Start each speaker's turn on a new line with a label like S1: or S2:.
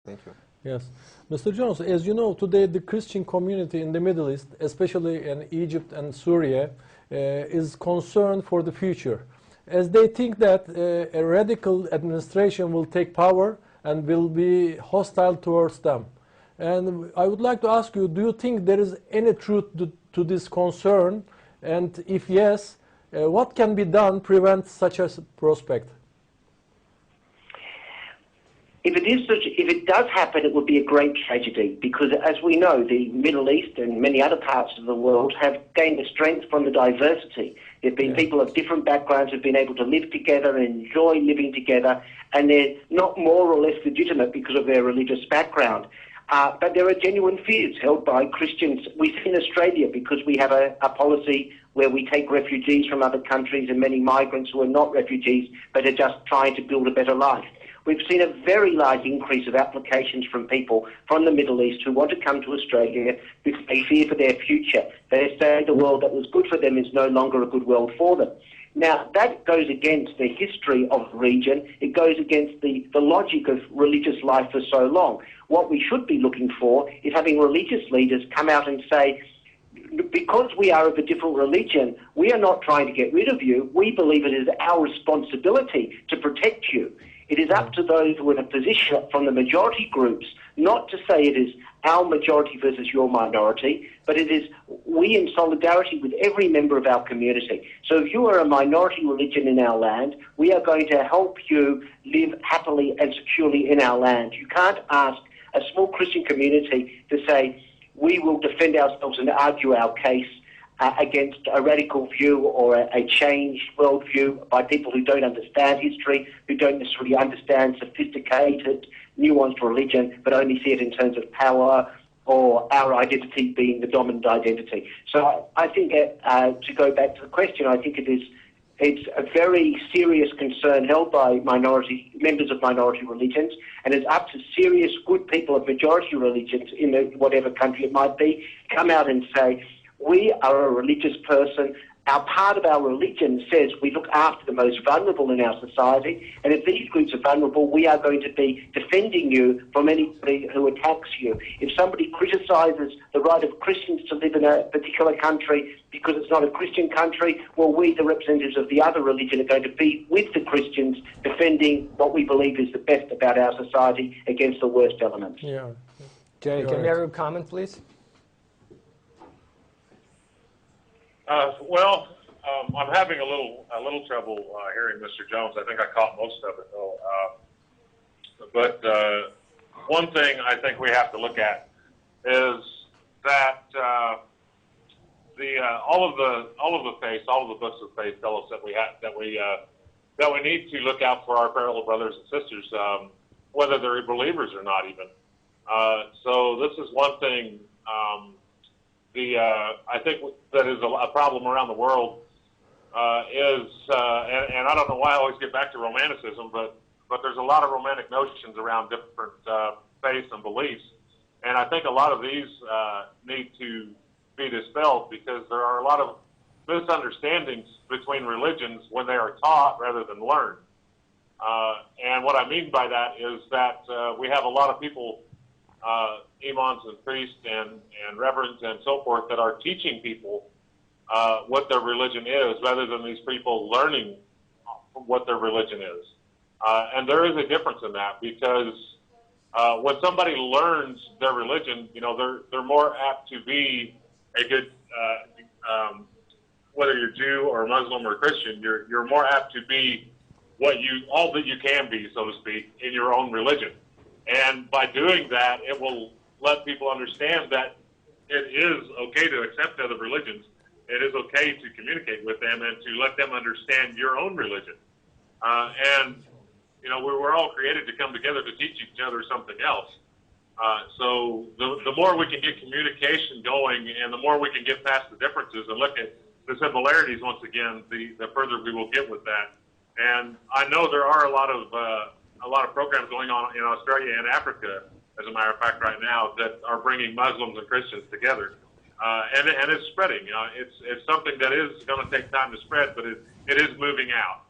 S1: Thank you.
S2: Yes. Mr. Jones, as you know, today the Christian community in the Middle East, especially in Egypt and Syria, is concerned for the future, as they think that a radical administration will take power and will be hostile towards them. And I would like to ask you, do you think there is any truth to this concern? And if yes, what can be done to prevent such a prospect?
S3: If it does happen, it would be a great tragedy, because as we know, the Middle East and many other parts of the world have gained a strength from the diversity. There have been people of different backgrounds who have been able to live together and enjoy living together, and they're not more or less legitimate because of their religious background. But there are genuine fears held by Christians. We see in Australia, because we have a policy where we take refugees from other countries and many migrants who are not refugees but are just trying to build a better life. We've seen a very large increase of applications from people from the Middle East who want to come to Australia because they fear for their future. They say the world that was good for them is no longer a good world for them. Now, that goes against the history of the region. It goes against the logic of religious life for so long. What we should be looking for is having religious leaders come out and say, because we are of a different religion, we are not trying to get rid of you. We believe it is our responsibility to protect you. It is up to those who are in a position from the majority groups not to say it is our majority versus your minority, but it is we in solidarity with every member of our community. So if you are a minority religion in our land, we are going to help you live happily and securely in our land. You can't ask a small Christian community to say, we will defend ourselves and argue our case against a radical view or a changed worldview by people who don't understand history, who don't necessarily understand sophisticated, nuanced religion, but only see it in terms of power or our identity being the dominant identity. So I think, to go back to the question, I think it's a very serious concern held by members of minority religions, and it's up to serious good people of majority religions in whatever country it might be, come out and say, we are a religious person. Our part of our religion says we look after the most vulnerable in our society, and if these groups are vulnerable, we are going to be defending you from anybody who attacks you. If somebody criticises the right of Christians to live in a particular country because it's not a Christian country, well, we, the representatives of the other religion, are going to be with the Christians defending what we believe is the best about our society against the worst elements.
S2: Yeah.
S1: Jay, can we have a comment, please?
S4: I'm having a little trouble hearing Mr. Jones. I think I caught most of it, though. But one thing I think we have to look at is that all of the faiths, all of the books of faith tell us that we need to look out for our fellow brothers and sisters, whether they're believers or not, even. So this is one thing. I think that is a problem around the world and I don't know why I always get back to romanticism, but there's a lot of romantic notions around different faiths and beliefs, and I think a lot of these need to be dispelled because there are a lot of misunderstandings between religions when they are taught rather than learned. And what I mean by that is that we have a lot of people, imams and priests and reverends and so forth, that are teaching people what their religion is rather than these people learning what their religion is. And there is a difference in that because when somebody learns their religion, you know, they're more apt to be a good, whether you're Jew or Muslim or Christian, you're more apt to be all that you can be, so to speak, in your own religion. And by doing that, it will let people understand that it is okay to accept other religions. It is okay to communicate with them and to let them understand your own religion. And, you know, we're all created to come together to teach each other something else. So the more we can get communication going and the more we can get past the differences and look at the similarities once again, the further we will get with that. And I know there are a lot of programs going on in Australia and Africa, as a matter of fact, right now, that are bringing Muslims and Christians together. And it's spreading. It's something that is going to take time to spread, but it is moving out.